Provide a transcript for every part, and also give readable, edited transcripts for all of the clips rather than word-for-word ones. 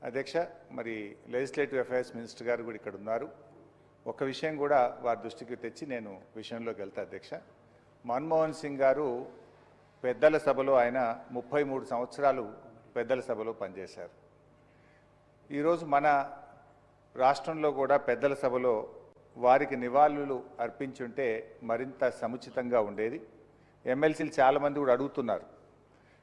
అధ్యక్ష, మరి legislative affairs minister గారు కూడా ఇక్కడ ఉన్నారు. ఒక విషయం కూడా వారి దృష్టికి తెచ్చి నేను విషయంలోకి వెళ్తా. అధ్యక్ష, మన్మోహన్ సింగ్ గారు పెద్దల సభలో ఆయన 33 సంవత్సరాలు పెద్దల సభలో పనిచేశారు. ఈరోజు మన రాష్ట్రంలో కూడా పెద్దల సభలో వారికి నివాళులు అర్పించుంటే మరింత సముచితంగా ఉండేది. ఎమ్మెల్సీలు చాలామంది కూడా అడుగుతున్నారు,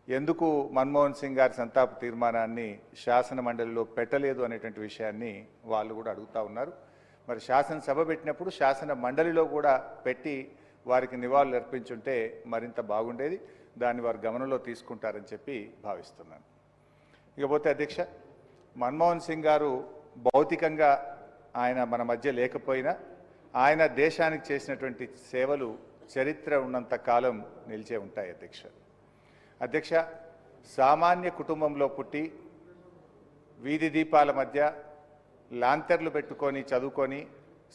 ఎందుకు మన్మోహన్ సింగ్ గారి సంతాప తీర్మానాన్ని శాసన మండలిలో పెట్టలేదు అనేటువంటి విషయాన్ని వాళ్ళు కూడా అడుగుతూ ఉన్నారు. మరి శాసనసభ పెట్టినప్పుడు శాసన మండలిలో కూడా పెట్టి వారికి నివాళులు అర్పించుంటే మరింత బాగుండేది. దాన్ని వారు గమనంలో తీసుకుంటారని చెప్పి భావిస్తున్నాను. ఇకపోతే అధ్యక్ష, మన్మోహన్ సింగ్ గారు భౌతికంగా ఆయన మన మధ్య లేకపోయినా ఆయన దేశానికి చేసినటువంటి సేవలు చరిత్ర ఉన్నంత కాలం నిలిచే ఉంటాయి. అధ్యక్ష, సామాన్య కుటుంబంలో పుట్టి వీధి దీపాల మధ్య లాంతర్లు పెట్టుకొని చదువుకొని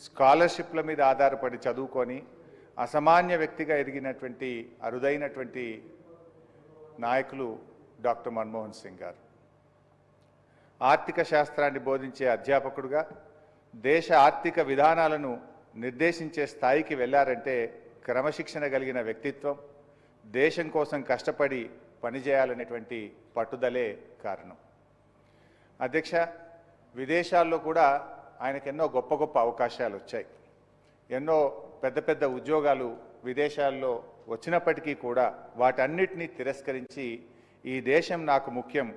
స్కాలర్షిప్ల మీద ఆధారపడి చదువుకొని అసామాన్య వ్యక్తిగా ఎదిగినటువంటి అరుదైనటువంటి నాయకులు డాక్టర్ మన్మోహన్ సింగ్ గారు. ఆర్థిక శాస్త్రాన్ని బోధించే అధ్యాపకుడుగా దేశ ఆర్థిక విధానాలను నిర్దేశించే స్థాయికి వెళ్ళారంటే క్రమశిక్షణ కలిగిన వ్యక్తిత్వం, దేశం కోసం కష్టపడి పనిచేయాలనేటువంటి పట్టుదలే కారణం. అధ్యక్ష, విదేశాల్లో కూడా ఆయనకు ఎన్నో గొప్ప గొప్ప అవకాశాలు వచ్చాయి. ఎన్నో పెద్ద పెద్ద ఉద్యోగాలు విదేశాల్లో వచ్చినప్పటికీ కూడా వాటన్నిటినీ తిరస్కరించి ఈ దేశం నాకు ముఖ్యం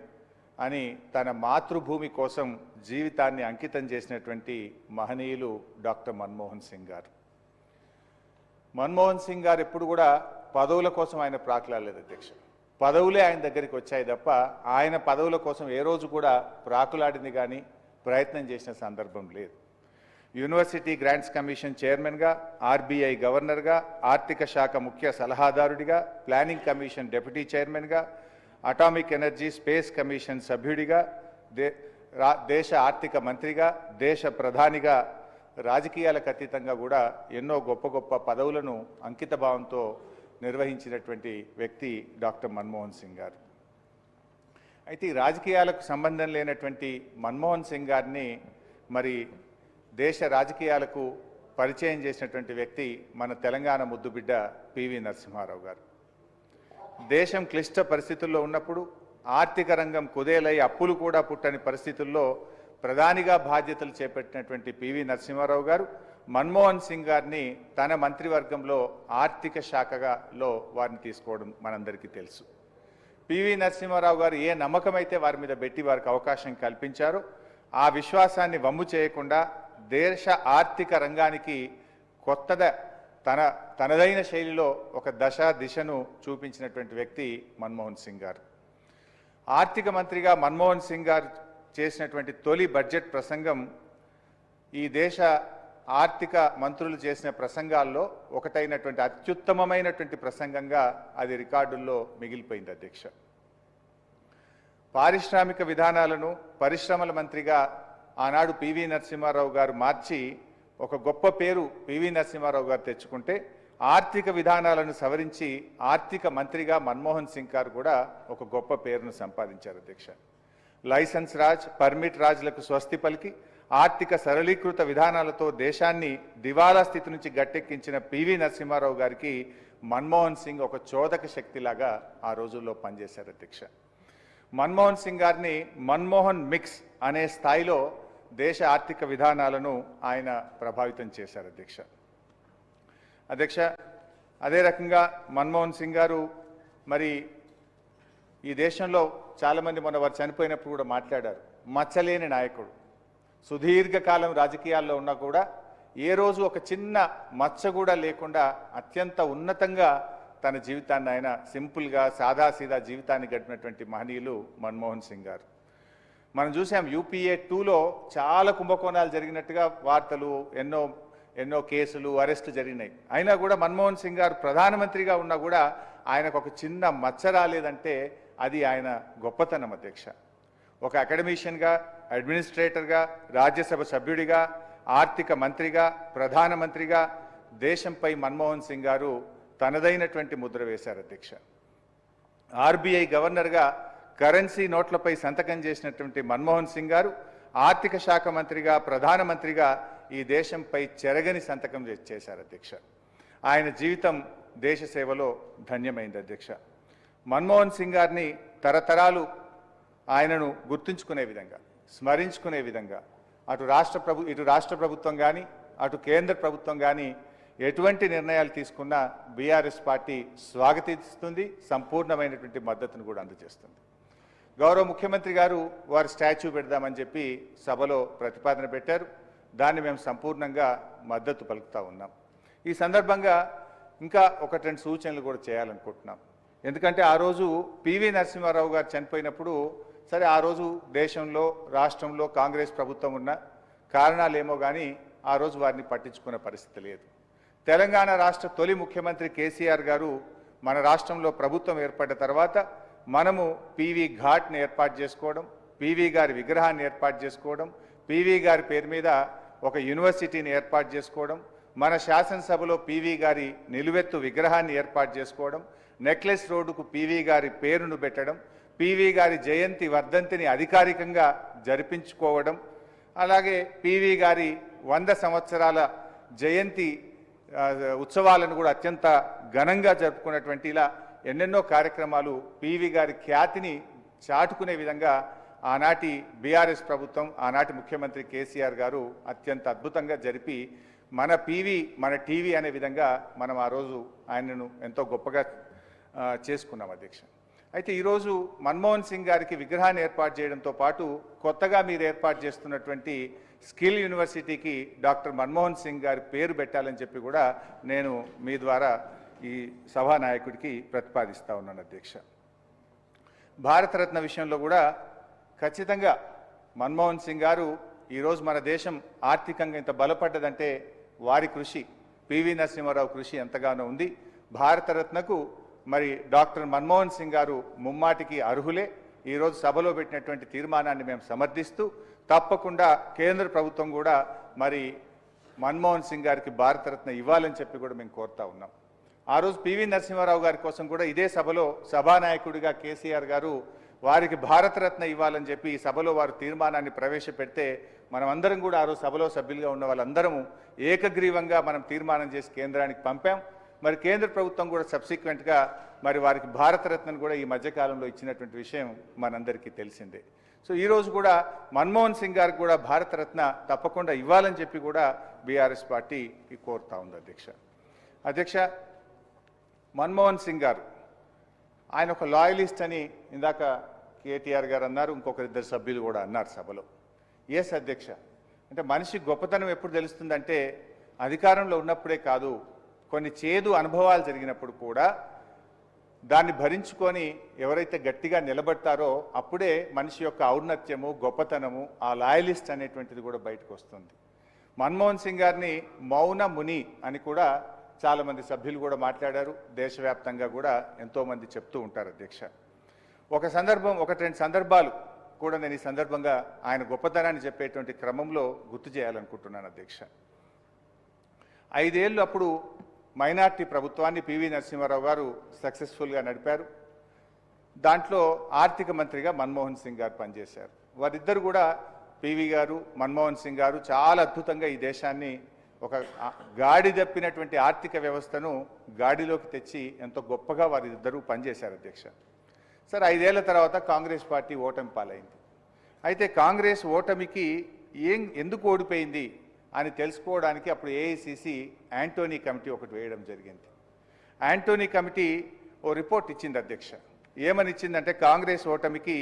అని తన మాతృభూమి కోసం జీవితాన్ని అంకితం చేసినటువంటి మహనీయులు డాక్టర్ మన్మోహన్ సింగ్ గారు. మన్మోహన్ సింగ్ గారు ఎప్పుడు కూడా పదవుల కోసం ఆయన ప్రాకులాడలేదు. అధ్యక్ష, పదవులే ఆయన దగ్గరికి వచ్చాయి తప్ప ఆయన పదవుల కోసం ఏ రోజు కూడా ప్రాకులాడింది కానీ ప్రయత్నం చేసిన సందర్భం లేదు. యూనివర్సిటీ గ్రాంట్స్ కమిషన్ చైర్మన్గా, ఆర్బీఐ గవర్నర్గా, ఆర్థిక శాఖ ముఖ్య సలహాదారుడిగా, ప్లానింగ్ కమిషన్ డిప్యూటీ చైర్మన్గా, అటామిక్ ఎనర్జీ స్పేస్ కమిషన్ సభ్యుడిగా, దేశ ఆర్థిక మంత్రిగా, దేశ ప్రధానిగా, రాజకీయాలకు అతీతంగా కూడా ఎన్నో గొప్ప గొప్ప పదవులను అంకిత భావంతో నిర్వహించినటువంటి వ్యక్తి డాక్టర్ మన్మోహన్ సింగ్ గారు. అయితే ఈ రాజకీయాలకు సంబంధం లేనటువంటి మన్మోహన్ సింగ్ గారిని మరి దేశ రాజకీయాలకు పరిచయం చేసినటువంటి వ్యక్తి మన తెలంగాణ ముద్దుబిడ్డ పివి నరసింహారావు గారు. దేశం క్లిష్ట పరిస్థితుల్లో ఉన్నప్పుడు, ఆర్థిక రంగం కుదేలై అప్పులు కూడా పుట్టని పరిస్థితుల్లో ప్రధానిగా బాధ్యతలు చేపట్టినటువంటి పివి నరసింహారావు గారు మన్మోహన్ సింగ్ గారిని తన మంత్రివర్గంలో ఆర్థిక శాఖలో వారిని తీసుకోవడం మనందరికీ తెలుసు. పివి నరసింహారావు గారు ఏ నమ్మకమైతే వారి మీద పెట్టి వారికి అవకాశం కల్పించారో ఆ విశ్వాసాన్ని వమ్ము చేయకుండా దేశ ఆర్థిక రంగానికి తనదైన శైలిలో ఒక దిశను చూపించినటువంటి వ్యక్తి మన్మోహన్ సింగ్ గారు. ఆర్థిక మంత్రిగా మన్మోహన్ సింగ్ గారు చేసినటువంటి తొలి బడ్జెట్ ప్రసంగం ఈ దేశ ఆర్థిక మంత్రులు చేసిన ప్రసంగాల్లో ఒకటైనటువంటి అత్యుత్తమమైనటువంటి ప్రసంగంగా అది రికార్డుల్లో మిగిలిపోయింది. అధ్యక్ష, పారిశ్రామిక విధానాలను పరిశ్రమల మంత్రిగా ఆనాడు పివి నరసింహారావు గారు మార్చి ఒక గొప్ప పేరు పివి నరసింహారావు గారు తెచ్చుకుంటే, ఆర్థిక విధానాలను సవరించి ఆర్థిక మంత్రిగా మన్మోహన్ సింగ్ గారు కూడా ఒక గొప్ప పేరును సంపాదించారు. అధ్యక్ష, లైసెన్స్ రాజ్, పర్మిట్ రాజ్లకు స్వస్తి పలికి ఆర్థిక సరళీకృత విధానాలతో దేశాన్ని దివాలా స్థితి నుంచి గట్టెక్కించిన పివి నరసింహారావు గారికి మన్మోహన్ సింగ్ ఒక చోదక శక్తిలాగా ఆ రోజుల్లో పనిచేశారు. అధ్యక్ష, మన్మోహన్ సింగ్ గారిని మన్మోహన్ మిక్స్ అనే స్థాయిలో దేశ ఆర్థిక విధానాలను ఆయన ప్రభావితం చేశారు. అధ్యక్ష, అదే రకంగా మన్మోహన్ సింగ్ గారు మరి ఈ దేశంలో చాలామంది మొన్న వారు చనిపోయినప్పుడు కూడా మాట్లాడారు, మచ్చలేని నాయకుడు. సుదీర్ఘకాలం రాజకీయాల్లో ఉన్నా కూడా ఏ రోజు ఒక చిన్న మచ్చ కూడా లేకుండా అత్యంత ఉన్నతంగా తన జీవితాన్ని ఆయన సింపుల్గా సాదాసీదా జీవితాన్ని గడిపినటువంటి మహనీయులు మన్మోహన్ సింగ్ గారు. మనం చూసాం UPA 2లో చాలా కుంభకోణాలు జరిగినట్టుగా వార్తలు, ఎన్నో కేసులు, అరెస్టు జరిగినాయి. అయినా కూడా మన్మోహన్ సింగ్ గారు ప్రధానమంత్రిగా ఉన్నా కూడా ఆయనకు ఒక చిన్న మచ్చ రాలేదంటే అది ఆయన గొప్పతనం. అధ్యక్ష, ఒక అకాడమిషియన్గా, అడ్మినిస్ట్రేటర్గా, రాజ్యసభ సభ్యుడిగా, ఆర్థిక మంత్రిగా, ప్రధానమంత్రిగా దేశంపై మన్మోహన్ సింగ్ గారు తనదైనటువంటి ముద్ర వేశారు. అధ్యక్ష, ఆర్బీఐ గవర్నర్గా కరెన్సీ నోట్లపై సంతకం చేసినటువంటి మన్మోహన్ సింగ్ గారు ఆర్థిక శాఖ మంత్రిగా, ప్రధానమంత్రిగా ఈ దేశంపై చెరగని సంతకం చేశారు అధ్యక్ష. ఆయన జీవితం దేశ సేవలో ధన్యమైంది అధ్యక్ష. మన్మోహన్ సింగ్ గారిని తరతరాలు ఆయనను గుర్తుంచుకునే విధంగా, స్మరించుకునే విధంగా ఇటు రాష్ట్ర ప్రభుత్వం కానీ, అటు కేంద్ర ప్రభుత్వం కానీ ఎటువంటి నిర్ణయాలు తీసుకున్నా బీఆర్ఎస్ పార్టీ స్వాగతిస్తుంది, సంపూర్ణమైనటువంటి మద్దతును కూడా అందజేస్తుంది. గౌరవ ముఖ్యమంత్రి గారు వారి స్టాచ్యూ పెడదామని చెప్పి సభలో ప్రతిపాదన పెట్టారు. దాన్ని మేము సంపూర్ణంగా మద్దతు పలుకుతూ ఉన్నాం. ఈ సందర్భంగా ఇంకా ఒకటి రెండు సూచనలు కూడా చేయాలనుకుంటున్నాం. ఎందుకంటే ఆ రోజు పివి నరసింహారావు గారు చనిపోయినప్పుడు సరే ఆ రోజు దేశంలో, రాష్ట్రంలో కాంగ్రెస్ ప్రభుత్వం ఉన్న కారణాలేమో కానీ ఆ రోజు వారిని పట్టించుకునే పరిస్థితి లేదు. తెలంగాణ రాష్ట్ర తొలి ముఖ్యమంత్రి కేసీఆర్ గారు మన రాష్ట్రంలో ప్రభుత్వం ఏర్పడ్డ తర్వాత మనము పివి ఘాట్ని ఏర్పాటు చేసుకోవడం, పివి గారి విగ్రహాన్ని ఏర్పాటు చేసుకోవడం, పివి గారి పేరు మీద ఒక యూనివర్సిటీని ఏర్పాటు చేసుకోవడం, మన శాసనసభలో పివి గారి నిలువెత్తు విగ్రహాన్ని ఏర్పాటు చేసుకోవడం, నెక్లెస్ రోడ్డుకు పివి గారి పేరును పెట్టడం, పివి గారి జయంతి వర్ధంతిని అధికారికంగా జరిపించుకోవడం, అలాగే పివి గారి 100 సంవత్సరాల జయంతి ఉత్సవాలను కూడా అత్యంత ఘనంగా జరుపుకున్నటువంటి ఇలా ఎన్నెన్నో కార్యక్రమాలు పివి గారి ఖ్యాతిని చాటుకునే విధంగా ఆనాటి బీఆర్ఎస్ ప్రభుత్వం, ఆనాటి ముఖ్యమంత్రి కేసీఆర్ గారు అత్యంత అద్భుతంగా జరిపి మన పివి మన టీవీ అనే విధంగా మనం ఆ రోజు ఆయనను ఎంతో గొప్పగా చేసుకున్నాం అధ్యక్ష. అయితే ఈరోజు మన్మోహన్ సింగ్ గారికి విగ్రహాన్ని ఏర్పాటు చేయడంతో పాటు కొత్తగా మీరు ఏర్పాటు చేస్తున్నటువంటి స్కిల్ యూనివర్సిటీకి డాక్టర్ మన్మోహన్ సింగ్ గారి పేరు పెట్టాలని చెప్పి కూడా నేను మీ ద్వారా ఈ సభానాయకుడికి ప్రతిపాదిస్తూ ఉన్నాను అధ్యక్ష. భారతరత్న విషయంలో కూడా ఖచ్చితంగా మన్మోహన్ సింగ్ గారు ఈరోజు మన దేశం ఆర్థికంగా ఇంత బలపడ్డదంటే వారి కృషి, పివి నరసింహారావు కృషి ఎంతగానో ఉంది. భారతరత్నకు మరి డాక్టర్ మన్మోహన్ సింగ్ గారు ముమ్మాటికి అర్హులే. ఈరోజు సభలో పెట్టినటువంటి తీర్మానాన్ని మేము సమర్థిస్తూ తప్పకుండా కేంద్ర ప్రభుత్వం కూడా మరి మన్మోహన్ సింగ్ గారికి భారతరత్న ఇవ్వాలని చెప్పి కూడా మేము కోరుతా ఉన్నాం. ఆ రోజు పివి నరసింహారావు గారి కోసం కూడా ఇదే సభలో సభానాయకుడిగా కేసీఆర్ గారు వారికి భారతరత్న ఇవ్వాలని చెప్పి ఈ సభలో వారు తీర్మానాన్ని ప్రవేశపెడితే మనమందరం కూడా ఆ రోజు సభలో సభ్యులుగా ఉన్న వాళ్ళందరము ఏకగ్రీవంగా మనం తీర్మానం చేసి కేంద్రానికి పంపాం. మరి కేంద్ర ప్రభుత్వం కూడా సబ్సిక్వెంట్గా మరి వారికి భారతరత్నను కూడా ఈ మధ్యకాలంలో ఇచ్చినటువంటి విషయం మనందరికీ తెలిసిందే. సో ఈరోజు కూడా మన్మోహన్ సింగ్ గారికి కూడా భారతరత్న తప్పకుండా ఇవ్వాలని చెప్పి కూడా బీఆర్ఎస్ పార్టీ కోరుతా ఉంది అధ్యక్ష. మన్మోహన్ సింగ్ గారు ఆయన ఒక లాయలిస్ట్ అని ఇందాక కేటీఆర్ గారు అన్నారు, ఇంకొకరిద్దరు సభ్యులు కూడా అన్నారు సభలో. ఎస్ అధ్యక్ష, అంటే మనిషి గొప్పతనం ఎప్పుడు తెలుస్తుందంటే అధికారంలో ఉన్నప్పుడే కాదు, కొన్ని చేదు అనుభవాలు జరిగినప్పుడు కూడా దాన్ని భరించుకొని ఎవరైతే గట్టిగా నిలబడతారో అప్పుడే మనిషి యొక్క ఔన్నత్యము, గొప్పతనము, ఆ లాయలిస్ట్ అనేటువంటిది కూడా బయటకు వస్తుంది. మన్మోహన్ సింగ్ గారిని మౌన ముని అని కూడా చాలామంది సభ్యులు కూడా మాట్లాడారు. దేశవ్యాప్తంగా కూడా ఎంతోమంది చెప్తూ ఉంటారు అధ్యక్ష. ఒకటి రెండు సందర్భాలు కూడా నేను ఈ సందర్భంగా ఆయన గొప్పతనాన్ని చెప్పేటువంటి క్రమంలో గుర్తు చేయాలనుకుంటున్నాను అధ్యక్ష. 5 ఏళ్ళు అప్పుడు మైనార్టీ ప్రభుత్వాన్ని పివి నరసింహారావు గారు సక్సెస్ఫుల్గా నడిపారు. దాంట్లో ఆర్థిక మంత్రిగా మన్మోహన్ సింగ్ గారు పనిచేశారు. వారిద్దరు కూడా పివి గారు, మన్మోహన్ సింగ్ గారు చాలా అద్భుతంగా ఈ దేశాన్ని ఒక గాడి తప్పినటువంటి ఆర్థిక వ్యవస్థను గాడిలోకి తెచ్చి ఎంతో గొప్పగా వారిద్దరూ పనిచేశారు అధ్యక్ష. సరే 5 ఏళ్ల తర్వాత కాంగ్రెస్ పార్టీ ఓటమి పాలైంది. అయితే కాంగ్రెస్ ఓటమికి ఎందుకు ఓడిపోయింది అని తెలుసుకోవడానికి అప్పుడు ఏఐసిసి యాంటోనీ కమిటీ ఒకటి వేయడం జరిగింది. యాంటోనీ కమిటీ ఓ రిపోర్ట్ ఇచ్చింది అధ్యక్ష. ఏమని ఇచ్చిందంటే కాంగ్రెస్ ఓటమికి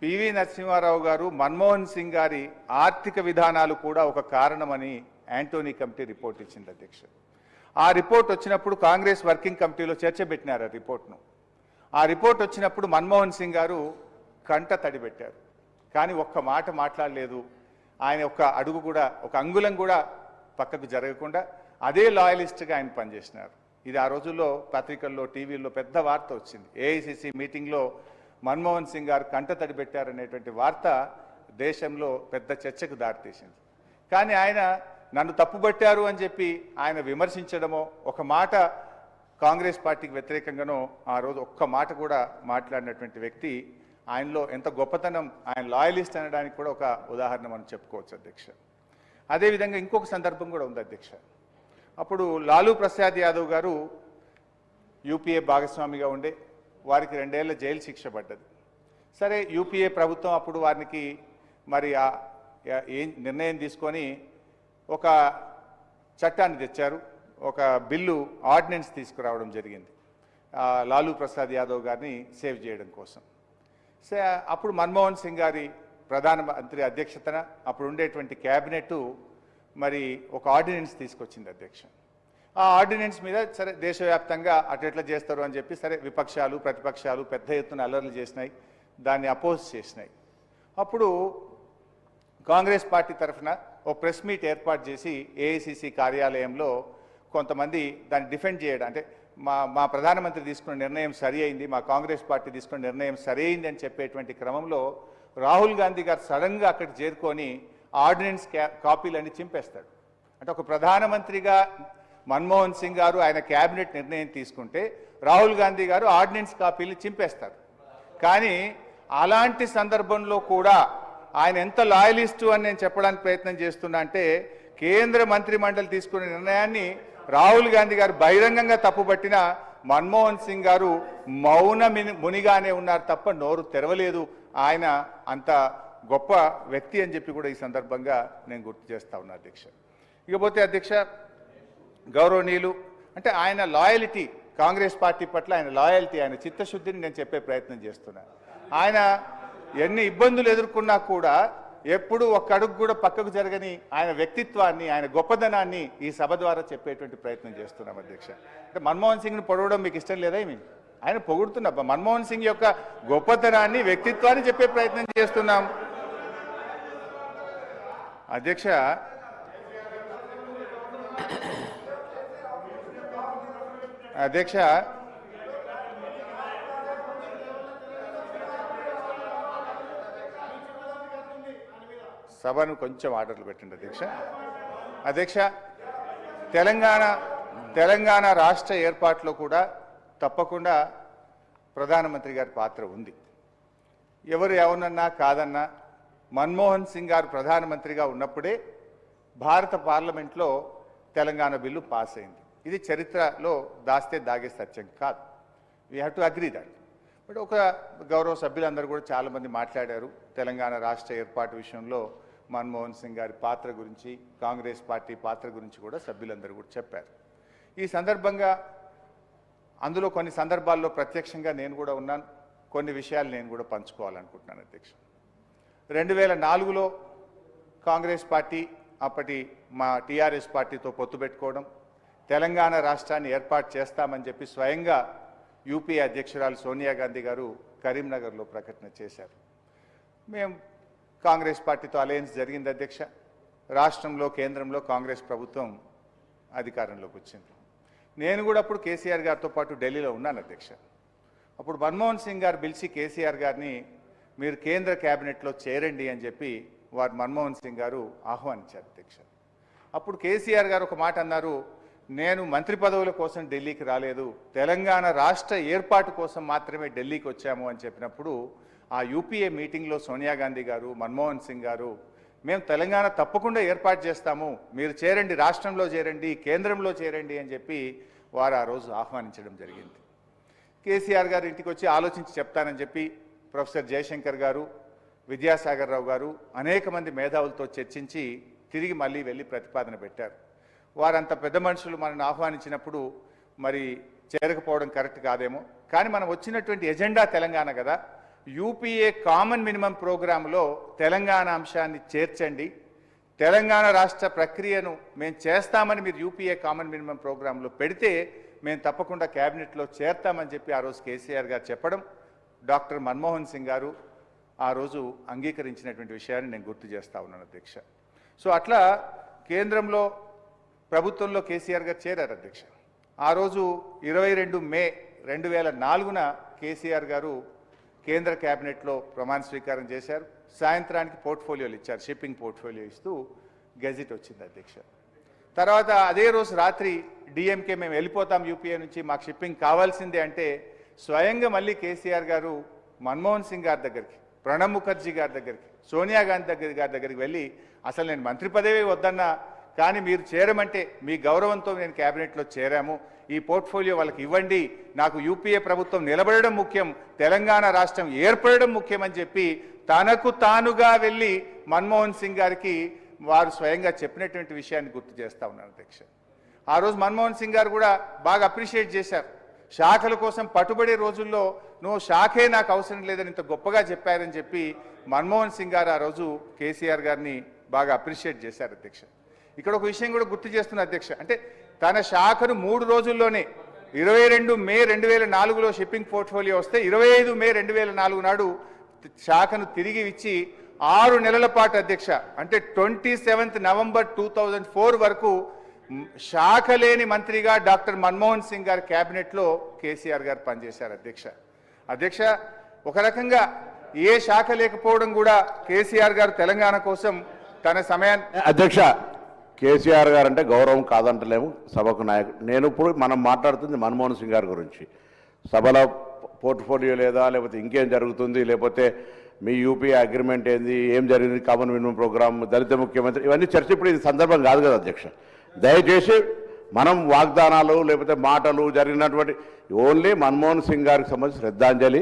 పివి నరసింహారావు గారు, మన్మోహన్ సింగ్ గారి ఆర్థిక విధానాలు కూడా ఒక కారణమని యాంటోనీ కమిటీ రిపోర్ట్ ఇచ్చింది అధ్యక్ష. ఆ రిపోర్ట్ వచ్చినప్పుడు కాంగ్రెస్ వర్కింగ్ కమిటీలో చర్చ పెట్టినారు ఆ రిపోర్ట్ను. ఆ రిపోర్ట్ వచ్చినప్పుడు మన్మోహన్ సింగ్ గారు కంట తడిపెట్టారు, కానీ ఒక్క మాట మాట్లాడలేదు. ఆయన ఒక్క అడుగు కూడా, ఒక అంగుళం కూడా పక్కకు జరగకుండా అదే లాయలిస్ట్గా ఆయన పనిచేసినారు. ఇది ఆ రోజుల్లో పత్రికల్లో, టీవీల్లో పెద్ద వార్త వచ్చింది. ఏఐసిసి మీటింగ్లో మన్మోహన్ సింగ్ గారు కంట తడిపెట్టారనేటువంటి వార్త దేశంలో పెద్ద చర్చకు దారితీసింది. కానీ ఆయన నన్ను తప్పుబట్టారు అని చెప్పి ఆయన విమర్శించడమో, ఒక మాట కాంగ్రెస్ పార్టీకి వ్యతిరేకంగానో ఆ రోజు ఒక్క మాట కూడా మాట్లాడినటువంటి వ్యక్తి ఆయనలో ఎంత గొప్పతనం, ఆయన లాయలిస్ట్ అనడానికి కూడా ఒక ఉదాహరణ మనం చెప్పుకోవచ్చు అధ్యక్ష. అదేవిధంగా ఇంకొక సందర్భం కూడా ఉంది అధ్యక్ష. అప్పుడు లాలూ ప్రసాద్ యాదవ్ గారు యూపీఏ భాగస్వామిగా ఉండే, వారికి 2 ఏళ్ల జైలు శిక్ష పడ్డది. సరే, యూపీఏ ప్రభుత్వం అప్పుడు వారికి మరి ఏం నిర్ణయం తీసుకొని ఒక చట్టాన్ని తెచ్చారు, ఒక బిల్లు ఆర్డినెన్స్ తీసుకురావడం జరిగింది లాలూ ప్రసాద్ యాదవ్ గారిని సేవ్ చేయడం కోసం. అప్పుడు మన్మోహన్ సింగ్ గారి ప్రధానమంత్రి అధ్యక్షతన అప్పుడు ఉండేటువంటి క్యాబినెట్ మరి ఒక ఆర్డినెన్స్ తీసుకొచ్చింది అధ్యక్ష. ఆ ఆర్డినెన్స్ మీద సరే దేశవ్యాప్తంగా అటు ఎట్లా చేస్తారు అని చెప్పి సరే విపక్షాలు ప్రతిపక్షాలు పెద్ద ఎత్తున అల్లర్లు చేసినాయి, దాన్ని అపోజ్ చేసినాయి. అప్పుడు కాంగ్రెస్ పార్టీ తరఫున ఓ ప్రెస్ మీట్ ఏర్పాటు చేసి ఏఐసిసి కార్యాలయంలో కొంతమంది దాన్ని డిఫెండ్ చేయడం, అంటే మా ప్రధానమంత్రి తీసుకున్న నిర్ణయం సరి అయింది, మా కాంగ్రెస్ పార్టీ తీసుకున్న నిర్ణయం సరి అయింది అని చెప్పేటువంటి క్రమంలో రాహుల్ గాంధీ గారు సడన్గా అక్కడికి చేరుకొని ఆర్డినెన్స్ కాపీలన్నీ చింపేస్తాడు. అంటే ఒక ప్రధానమంత్రిగా మన్మోహన్ సింగ్ గారు ఆయన క్యాబినెట్ నిర్ణయం తీసుకుంటే రాహుల్ గాంధీ గారు ఆర్డినెన్స్ కాపీలు చింపేస్తారు. కానీ అలాంటి సందర్భంలో కూడా ఆయన ఎంత లాయలిస్టు అని నేను చెప్పడానికి ప్రయత్నం చేస్తున్నా అంటే, కేంద్ర మంత్రి మండలి తీసుకున్న నిర్ణయాన్ని రాహుల్ గాంధీ గారు బహిరంగంగా తప్పుపట్టిన మన్మోహన్ సింగ్ గారు మౌన మునిగానే ఉన్నారు తప్ప నోరు తెరవలేదు. ఆయన అంత గొప్ప వ్యక్తి అని చెప్పి కూడా ఈ సందర్భంగా నేను గుర్తు చేస్తా ఉన్నా అధ్యక్ష. ఇకపోతే అధ్యక్ష, గౌరవనీయులు అంటే ఆయన లాయలిటీ, కాంగ్రెస్ పార్టీ పట్ల ఆయన లాయల్టీ, ఆయన చిత్తశుద్ధిని నేను చెప్పే ప్రయత్నం చేస్తున్నాను. ఆయన ఎన్ని ఇబ్బందులు ఎదుర్కొన్నా కూడా ఎప్పుడు ఒక్క అడుగు కూడా పక్కకు జరగని ఆయన వ్యక్తిత్వాన్ని, ఆయన గొప్పదనాన్ని ఈ సభ ద్వారా చెప్పేటువంటి ప్రయత్నం చేస్తున్నాం అధ్యక్ష. అంటే మన్మోహన్ సింగ్ని పొడవడం మీకు ఇష్టం లేదా? ఆయన పొగుడుతున్నా మన్మోహన్ సింగ్ యొక్క గొప్పతనాన్ని, వ్యక్తిత్వాన్ని చెప్పే ప్రయత్నం చేస్తున్నాం అధ్యక్ష. అధ్యక్ష, సభను కొంచెం ఆర్డర్లు పెట్టండి అధ్యక్ష. అధ్యక్ష, తెలంగాణ రాష్ట్ర ఏర్పాటులో కూడా తప్పకుండా ప్రధానమంత్రి గారి పాత్ర ఉంది. ఎవరు ఎవరన్నా కాదన్నా మన్మోహన్ సింగ్ గారు ప్రధానమంత్రిగా ఉన్నప్పుడే భారత పార్లమెంట్లో తెలంగాణ బిల్లు పాస్ అయింది. ఇది చరిత్రలో దాస్తే దాగే సత్యం కాదు. We have to agree that. But ఒక గౌరవ సభ్యులందరూ కూడా చాలామంది మాట్లాడారు తెలంగాణ రాష్ట్ర ఏర్పాటు విషయంలో మన్మోహన్ సింగ్ గారి పాత్ర గురించి, కాంగ్రెస్ పార్టీ పాత్ర గురించి కూడా సభ్యులందరూ కూడా చెప్పారు. ఈ సందర్భంగా అందులో కొన్ని సందర్భాల్లో ప్రత్యక్షంగా నేను కూడా ఉన్నాను, కొన్ని విషయాలు నేను కూడా పంచుకోవాలనుకుంటున్నాను అధ్యక్ష. 2004లో కాంగ్రెస్ పార్టీ అప్పటి మా టీఆర్ఎస్ పార్టీతో పొత్తు పెట్టుకోవడం, తెలంగాణ రాష్ట్రాన్ని ఏర్పాటు చేస్తామని చెప్పి స్వయంగా యూపీఏ అధ్యక్షురాలు సోనియా గాంధీ గారు కరీంనగర్లో ప్రకటన చేశారు. మేము కాంగ్రెస్ పార్టీతో అలయన్స్ జరిగింది అధ్యక్ష. రాష్ట్రంలో కేంద్రంలో కాంగ్రెస్ ప్రభుత్వం అధికారంలోకి వచ్చింది. నేను కూడా అప్పుడు కేసీఆర్ గారితో పాటు ఢిల్లీలో ఉన్నాను అధ్యక్ష. అప్పుడు మన్మోహన్ సింగ్ గారు పిలిచి కేసీఆర్ గారిని మీరు కేంద్ర క్యాబినెట్లో చేరండి అని చెప్పి వారు మన్మోహన్ సింగ్ గారు ఆహ్వానించారు అధ్యక్ష. అప్పుడు కేసీఆర్ గారు ఒక మాట అన్నారు, నేను మంత్రి పదవుల కోసం ఢిల్లీకి రాలేదు, తెలంగాణ రాష్ట్ర ఏర్పాటు కోసం మాత్రమే ఢిల్లీకి వచ్చాము అని చెప్పినప్పుడు ఆ యూపీఏ మీటింగ్లో సోనియా గాంధీ గారు, మన్మోహన్ సింగ్ గారు మేము తెలంగాణ తప్పకుండా ఏర్పాటు చేస్తాము, మీరు చేరండి, రాష్ట్రంలో చేరండి, కేంద్రంలో చేరండి అని చెప్పి వారు ఆ రోజు ఆహ్వానించడం జరిగింది. కేసీఆర్ గారు ఇంటికి వచ్చి ఆలోచించి చెప్తానని చెప్పి ప్రొఫెసర్ జయశంకర్ గారు, విద్యాసాగర్ రావు గారు అనేక మంది మేధావులతో చర్చించి తిరిగి మళ్ళీ వెళ్ళి ప్రతిపాదన పెట్టారు. వారంత పెద్ద మనుషులు మనల్ని ఆహ్వానించినప్పుడు మరి చేరకపోవడం కరెక్ట్ కాదేమో, కానీ మనం వచ్చినటువంటి ఎజెండా తెలంగాణ కదా, యూపీఏ కామన్ మినిమం ప్రోగ్రాంలో తెలంగాణ అంశాన్ని చేర్చండి, తెలంగాణ రాష్ట్ర ప్రక్రియను మేము చేస్తామని మీరు యూపీఏ కామన్ మినిమం ప్రోగ్రాంలో పెడితే మేము తప్పకుండా క్యాబినెట్లో చేర్తామని చెప్పి ఆ రోజు కేసీఆర్ గారు చెప్పడం, డాక్టర్ మన్మోహన్ సింగ్ గారు ఆ రోజు అంగీకరించినటువంటి విషయాన్ని నేను గుర్తు చేస్తా ఉన్నాను అధ్యక్ష. సో అట్లా కేంద్రంలో ప్రభుత్వంలో కేసీఆర్ గారు చేరారు అధ్యక్ష. ఆ రోజు 22 మే 2004న కేసీఆర్ గారు కేంద్ర క్యాబినెట్లో ప్రమాణ స్వీకారం చేశారు. సాయంత్రానికి పోర్ట్ఫోలియోలు ఇచ్చారు, షిప్పింగ్ పోర్ట్ఫోలియో ఇస్తూ గెజిట్ వచ్చింది అధ్యక్ష. తర్వాత అదే రోజు రాత్రి డిఎంకే మేము వెళ్ళిపోతాం యూపీఏ నుంచి, మాకు షిప్పింగ్ కావాల్సిందే అంటే స్వయంగా మళ్ళీ కేసీఆర్ గారు మన్మోహన్ సింగ్ గారి దగ్గరికి, ప్రణబ్ ముఖర్జీ గారి దగ్గరికి, సోనియా గాంధీ గారి దగ్గరికి వెళ్ళి అసలు నేను మంత్రి పదవి వద్దన్నా, కానీ మీరు చేరమంటే మీ గౌరవంతో నేను క్యాబినెట్లో చేరాము, ఈ పోర్ట్ఫోలియో వాళ్ళకి ఇవ్వండి, నాకు యూపీఏ ప్రభుత్వం నిలబడడం ముఖ్యం, తెలంగాణ రాష్ట్రం ఏర్పడడం ముఖ్యమని చెప్పి తనకు తానుగా వెళ్ళి మన్మోహన్ సింగ్ గారికి వారు స్వయంగా చెప్పినటువంటి విషయాన్ని గుర్తు చేస్తా ఉన్నాను అధ్యక్ష. ఆ రోజు మన్మోహన్ సింగ్ గారు కూడా బాగా అప్రిషియేట్ చేశారు. శాఖల కోసం పట్టుబడే రోజుల్లో నువ్వు శాఖే నాకు అవసరం లేదని ఇంత గొప్పగా చెప్పారని చెప్పి మన్మోహన్ సింగ్ గారు ఆ రోజు కేసీఆర్ గారిని బాగా అప్రిషియేట్ చేశారు అధ్యక్ష. ఇక్కడ ఒక విషయం కూడా గుర్తు చేస్తున్న అధ్యక్ష, అంటే తన శాఖను 3 రోజుల్లోనే 22 మే 2004లో షిప్పింగ్ పోర్ట్ఫోలియో వస్తే 25 మే 2004 నాడు శాఖను తిరిగి ఇచ్చి 6 నెలల పాటు అధ్యక్ష, అంటే 27 నవంబర్ 2004 వరకు శాఖ లేని మంత్రిగా డాక్టర్ మన్మోహన్ సింగ్ గారి క్యాబినెట్లో కేసీఆర్ గారు పనిచేశారు అధ్యక్ష. అధ్యక్ష, ఒక రకంగా ఏ శాఖ లేకపోవడం కూడా కేసీఆర్ గారు తెలంగాణ కోసం తన సమయాన్ని. అధ్యక్ష, కేసీఆర్ గారు అంటే గౌరవం కాదంటలేము, సభకు నాయకుడు. నేను ఇప్పుడు మనం మాట్లాడుతుంది మన్మోహన్ సింగ్ గారి గురించి. సభలో పోర్ట్ఫోలియో లేదా, లేకపోతే ఇంకేం జరుగుతుంది, లేకపోతే మీ యూపీఏ అగ్రిమెంట్ ఏంది, ఏం జరిగింది, కామన్ మినిమం ప్రోగ్రామ్, దళిత ముఖ్యమంత్రి, ఇవన్నీ చర్చ ఇప్పుడు ఇది సందర్భం కాదు కదా అధ్యక్ష. దయచేసి మనం వాగ్దానాలు లేకపోతే మాటలు జరిగినటువంటి ఓన్లీ మన్మోహన్ సింగ్ గారికి సంబంధించి శ్రద్ధాంజలి,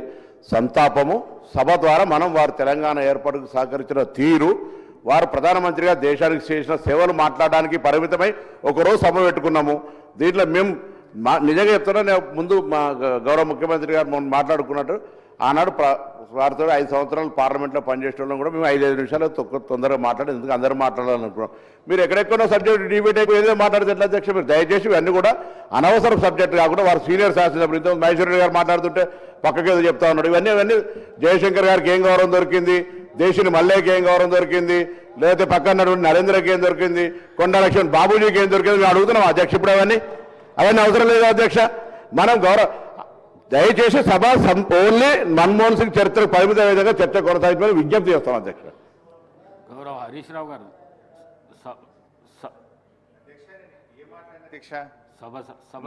సంతాపము, సభ ద్వారా మనం వారు తెలంగాణ ఏర్పాటుకు సహకరించిన తీరు, వారు ప్రధానమంత్రిగా దేశానికి చేసిన సేవలు మాట్లాడడానికి పరిమితమై ఒకరోజు సభ పెట్టుకున్నాము. దీంట్లో మేము నిజంగా చెప్తున్నా, నేను ముందు మా గౌరవ ముఖ్యమంత్రి గారు మొన్న మాట్లాడుకున్నట్టు ఆనాడు వారితో 5 సంవత్సరాలు పార్లమెంట్లో పనిచేసే వాళ్ళం కూడా మేము 5-5 నిమిషాలు తొందరగా మాట్లాడి ఎందుకు అందరూ మాట్లాడాలనుకున్నాం. మీరు ఎక్కడెక్కడో సబ్జెక్ట్ డిబేట్ అయిపోయి ఏదో మాట్లాడితే ఎట్లా అధ్యక్ష? మీరు దయచేసి ఇవన్నీ కూడా అనవసరం సబ్జెక్ట్ కాకుండా వారు సీనియర్ శాసనసభ్యులు ఇంత మహేశ్వర రెడ్డి గారు మాట్లాడుతుంటే పక్కకి ఏదో చెప్తా ఉన్నాడు. ఇవన్నీ జయశంకర్ గారికి ఏం గౌరవం దొరికింది, దేశిని మల్లేకి ఏం గౌరవం దొరికింది, లేకపోతే పక్కన నరేంద్రకి ఏం దొరికింది, కొండ లక్ష్మణ్ బాబుజీకి ఏం దొరికింది మేము అడుగుతున్నాం అధ్యక్ష. ఇప్పుడు అవన్నీ అవసరం లేదు అధ్యక్ష. మనం దయచేసి సభ ఓన్లీ మన్మోహన్ సింగ్ చరిత్రకు పరిమిత విధంగా చర్చ కొనసాగించమని విజ్ఞప్తి చేస్తాం అధ్యక్ష. గౌరవ హరీష్ రావు గారు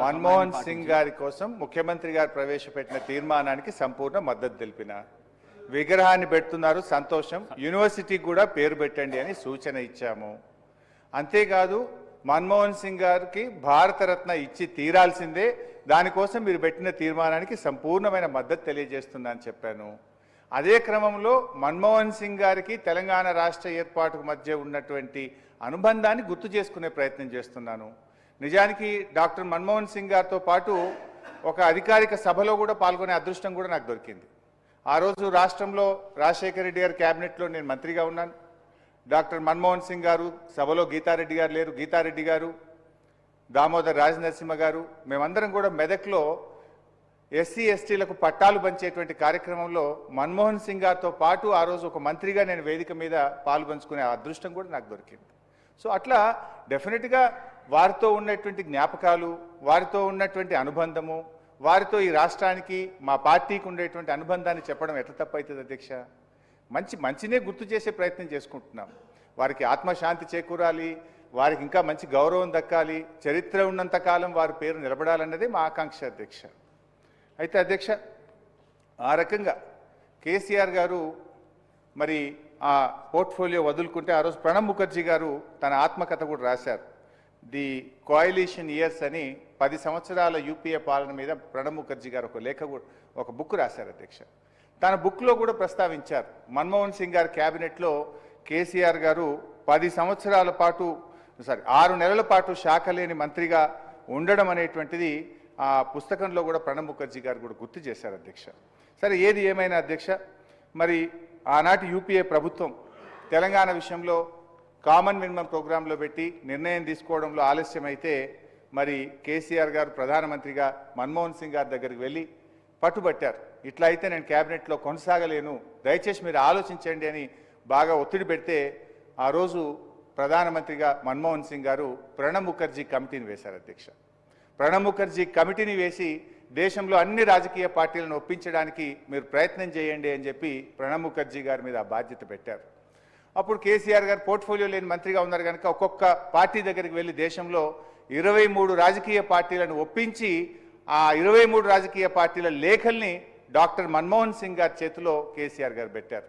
మన్మోహన్ సింగ్ గారి కోసం ముఖ్యమంత్రి గారు ప్రవేశపెట్టిన తీర్మానానికి సంపూర్ణ మద్దతు తెలిపిన, విగ్రహాన్ని పెడుతున్నారు సంతోషం, యూనివర్సిటీకి కూడా పేరు పెట్టండి అని సూచన ఇచ్చాము. అంతేకాదు మన్మోహన్ సింగ్ గారికి భారతరత్న ఇచ్చి తీరాల్సిందే, దానికోసం మీరు పెట్టిన తీర్మానానికి సంపూర్ణమైన మద్దతు తెలియజేస్తున్నా అని చెప్పాను. అదే క్రమంలో మన్మోహన్ సింగ్ గారికి తెలంగాణ రాష్ట్ర ఏర్పాటుకు మధ్య ఉన్నటువంటి అనుబంధాన్ని గుర్తు చేసుకునే ప్రయత్నం చేస్తున్నాను. నిజానికి డాక్టర్ మన్మోహన్ సింగ్ గారితో పాటు ఒక అధికారిక సభలో కూడా పాల్గొనే అదృష్టం కూడా నాకు దొరికింది. ఆ రోజు రాష్ట్రంలో రాజశేఖర రెడ్డి గారి క్యాబినెట్లో నేను మంత్రిగా ఉన్నాను. డాక్టర్ మన్మోహన్ సింగ్ గారు సభలో, గీతారెడ్డి గారు లేరు, గీతారెడ్డి గారు, దామోదర్ రాజనరసింహ గారు, మేమందరం కూడా మెదక్లో ఎస్సీ ఎస్టీలకు పట్టాలు పంచేటువంటి కార్యక్రమంలో మన్మోహన్ సింగ్ గారితో పాటు ఆ రోజు ఒక మంత్రిగా నేను వేదిక మీద పాల్పంచుకునే అదృష్టం కూడా నాకు దొరికింది. సో అట్లా డెఫినెట్గా వారితో ఉన్నటువంటి జ్ఞాపకాలు, వారితో ఉన్నటువంటి అనుబంధము, వారితో ఈ రాష్ట్రానికి మా పార్టీకి ఉండేటువంటి అనుబంధాన్ని చెప్పడం ఎట్లా తప్పవుతుంది అధ్యక్ష? మంచినే గుర్తు చేసే ప్రయత్నం చేసుకుంటున్నాం. వారికి ఆత్మశాంతి చేకూరాలి, వారికి ఇంకా మంచి గౌరవం దక్కాలి, చరిత్ర ఉన్నంత కాలం వారి పేరు నిలబడాలన్నదే మా ఆకాంక్ష అధ్యక్ష. అయితే అధ్యక్ష, ఆ రకంగా కేసీఆర్ గారు మరి ఆ పోర్ట్ఫోలియో వదులుకుంటే ఆ రోజు ప్రణబ్ ముఖర్జీ గారు తన ఆత్మకథ కూడా రాశారు. ది కోయలిషన్ ఇయర్స్ అని 10 సంవత్సరాల యూపీఏ పాలన మీద ప్రణబ్ ముఖర్జీ గారు ఒక బుక్ రాశారు అధ్యక్ష. తన బుక్లో కూడా ప్రస్తావించారు, మన్మోహన్ సింగ్ గారి క్యాబినెట్లో కేసీఆర్ గారు 6 నెలల పాటు శాఖ లేని మంత్రిగా ఉండడం అనేటువంటిది ఆ పుస్తకంలో కూడా ప్రణబ్ ముఖర్జీ గారు కూడా గుర్తు చేశారు అధ్యక్ష. సరే, ఏది ఏమైనా అధ్యక్ష, మరి ఆనాటి యూపీఏ ప్రభుత్వం తెలంగాణ విషయంలో కామన్ మినిమం ప్రోగ్రాంలో పెట్టి నిర్ణయం తీసుకోవడంలో ఆలస్యమైతే మరి కేసీఆర్ గారు ప్రధానమంత్రిగా మన్మోహన్ సింగ్ గారి దగ్గరికి వెళ్ళి పట్టుబట్టారు. ఇట్లా అయితే నేను క్యాబినెట్లో కొనసాగలేను, దయచేసి మీరు ఆలోచించండి అని బాగా ఒత్తిడి పెడితే ఆ రోజు ప్రధానమంత్రిగా మన్మోహన్ సింగ్ గారు ప్రణబ్ ముఖర్జీ కమిటీని వేశారు అధ్యక్ష. ప్రణబ్ ముఖర్జీ కమిటీని వేసి దేశంలో అన్ని రాజకీయ పార్టీలను ఒప్పించడానికి మీరు ప్రయత్నం చేయండి అని చెప్పి ప్రణబ్ ముఖర్జీ గారి మీద ఆ బాధ్యత పెట్టారు. అప్పుడు కేసీఆర్ గారు పోర్ట్ఫోలియో లేని మంత్రిగా ఉన్నారు కనుక ఒక్కొక్క పార్టీ దగ్గరికి వెళ్ళి దేశంలో 23 రాజకీయ పార్టీలను ఒప్పించి ఆ 23 రాజకీయ పార్టీల లేఖల్ని డాక్టర్ మన్మోహన్ సింగ్ గారి చేతిలో కేసీఆర్ గారు పెట్టారు.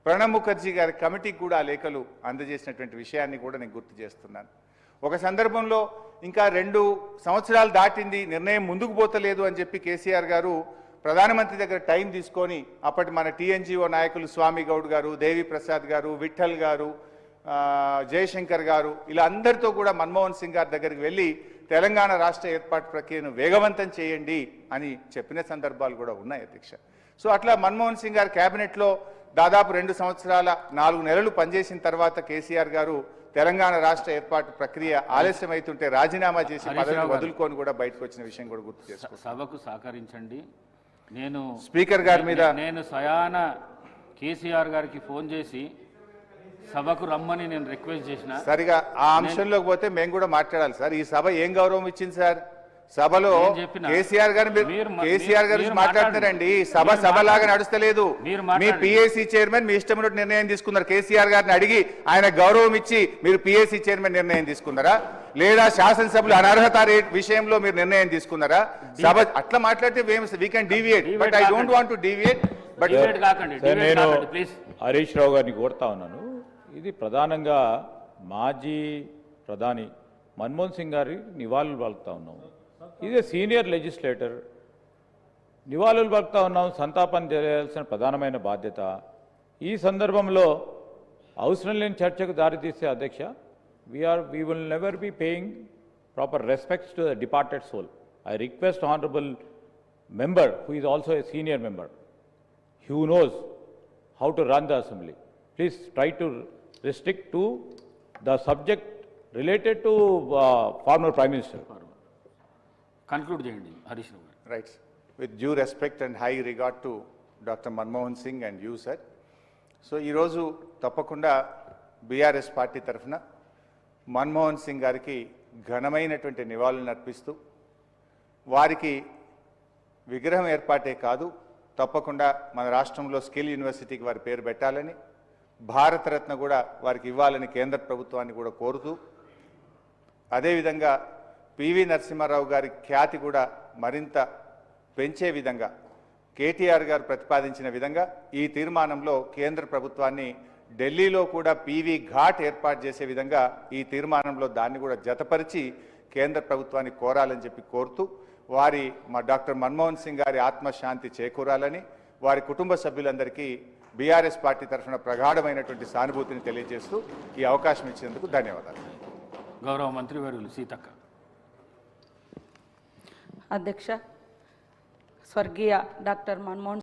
ప్రణబ్ ముఖర్జీ గారి కమిటీకి కూడా ఆ లేఖలు అందజేసినటువంటి విషయాన్ని కూడా నేను గుర్తు చేస్తున్నాను. ఒక సందర్భంలో ఇంకా 2 సంవత్సరాలు దాటింది, నిర్ణయం ముందుకు పోతలేదు అని చెప్పి కేసీఆర్ గారు ప్రధానమంత్రి దగ్గర టైం తీసుకొని అప్పటి మన టీఎన్జిఓ నాయకులు స్వామి గౌడ్ గారు, దేవి ప్రసాద్ గారు, విఠల్ గారు, జయశంకర్ గారు ఇలా అందరితో కూడా మన్మోహన్ సింగ్ గారి దగ్గరికి వెళ్ళి తెలంగాణ రాష్ట్ర ఏర్పాటు ప్రక్రియను వేగవంతం చేయండి అని చెప్పిన సందర్భాలు కూడా ఉన్నాయి అధ్యక్ష. సో అట్లా మన్మోహన్ సింగ్ గారి క్యాబినెట్లో దాదాపు 2 సంవత్సరాల 4 నెలలు పనిచేసిన తర్వాత కేసీఆర్ గారు తెలంగాణ రాష్ట్ర ఏర్పాటు ప్రక్రియ ఆలస్యం అవుతుంటే రాజీనామా చేసి పదవిని వదులుకొని కూడా బయటకు వచ్చిన విషయం కూడా గుర్తు చేసుకో. సభకు సహకరించండి. నేను స్పీకర్ గారి మీద నేను స్వయాన కేసీఆర్ గారికి ఫోన్ చేసి సభకు రమ్మని నేను రిక్వెస్ట్ చేసిన. సరిగా ఆ అంశంలోకి పోతే మేము కూడా మాట్లాడాలి సార్. ఈ సభ ఏం గౌరవం ఇచ్చింది సార్? సభలో కేసీఆర్ గారు మాట్లాడుతున్నారండి. సభలాగా నడుస్తలేదు. మీ పిఏసీ చైర్మన్ మీ ఇష్టం నిర్ణయం తీసుకున్నారు. కేసీఆర్ గారిని అడిగి ఆయన గౌరవం ఇచ్చి మీరు పిఏసీ చైర్మన్ నిర్ణయం తీసుకున్నారా? లేదా శాసనసభ్యులు అనర్హత విషయంలో మీరు నిర్ణయం తీసుకున్నారా? సభ అట్లా మాట్లాడితే we can deviate, but I don't want to deviate. But నేను హరీష్ రావు గారిని కోరుతా ఉన్నాను. ఇది ప్రధానంగా మాజీ ప్రధాని మన్మోహన్ సింగ్ గారి నివాళులు పలుకుతా ఉన్నాము. ఇది సీనియర్ లెజిస్లేటర్, నివాళులు పలుకుతా ఉన్నాం. సంతాపం చేయాల్సిన ప్రధానమైన బాధ్యత. ఈ సందర్భంలో అవసరం లేని చర్చకు దారితీసే అధ్యక్ష, we will never be paying proper respects to the departed soul. I request honorable member who is also a senior member, who knows how to run the assembly, please try to restrict to the subject related to former prime minister. Conclude చేయండి హరీష్ రావు గారు. Right. With due respect and high regard to doctor Manmohan Singh and you sir. So ఈరోజు తప్పకుండా BRS party తరఫున మన్మోహన్ సింగ్ గారికి ఘనమైనటువంటి నివాళులను అర్పిస్తూ వారికి విగ్రహం ఏర్పాటే కాదు, తప్పకుండా మన రాష్ట్రంలో స్కిల్ యూనివర్సిటీకి వారి పేరు పెట్టాలని, భారతరత్న కూడా వారికి ఇవ్వాలని కేంద్ర ప్రభుత్వాన్ని కూడా కోరుతూ, అదేవిధంగా పివి నరసింహారావు గారి ఖ్యాతి కూడా మరింత పెంచే విధంగా కేటీఆర్ గారు ప్రతిపాదించిన విధంగా ఈ తీర్మానంలో కేంద్ర ప్రభుత్వాన్ని ఢిల్లీలో కూడా పీవీ ఘాట్ ఏర్పాటు చేసే విధంగా ఈ తీర్మానంలో దాన్ని కూడా జతపరిచి కేంద్ర ప్రభుత్వాన్ని కోరాలని చెప్పి కోరుతూ, వారి మా డాక్టర్ మన్మోహన్ సింగ్ గారి ఆత్మశాంతి చేకూరాలని వారి కుటుంబ సభ్యులందరికీ బీఆర్ఎస్ పార్టీ తరఫున ప్రగాఢమైనటువంటి సానుభూతిని తెలియజేస్తూ ఈ అవకాశం ఇచ్చినందుకు ధన్యవాదాలు. గౌరవ మంత్రివర్యులు సీతక్క. అధ్యక్ష, స్వర్గీయ డాక్టర్ మన్మోహన్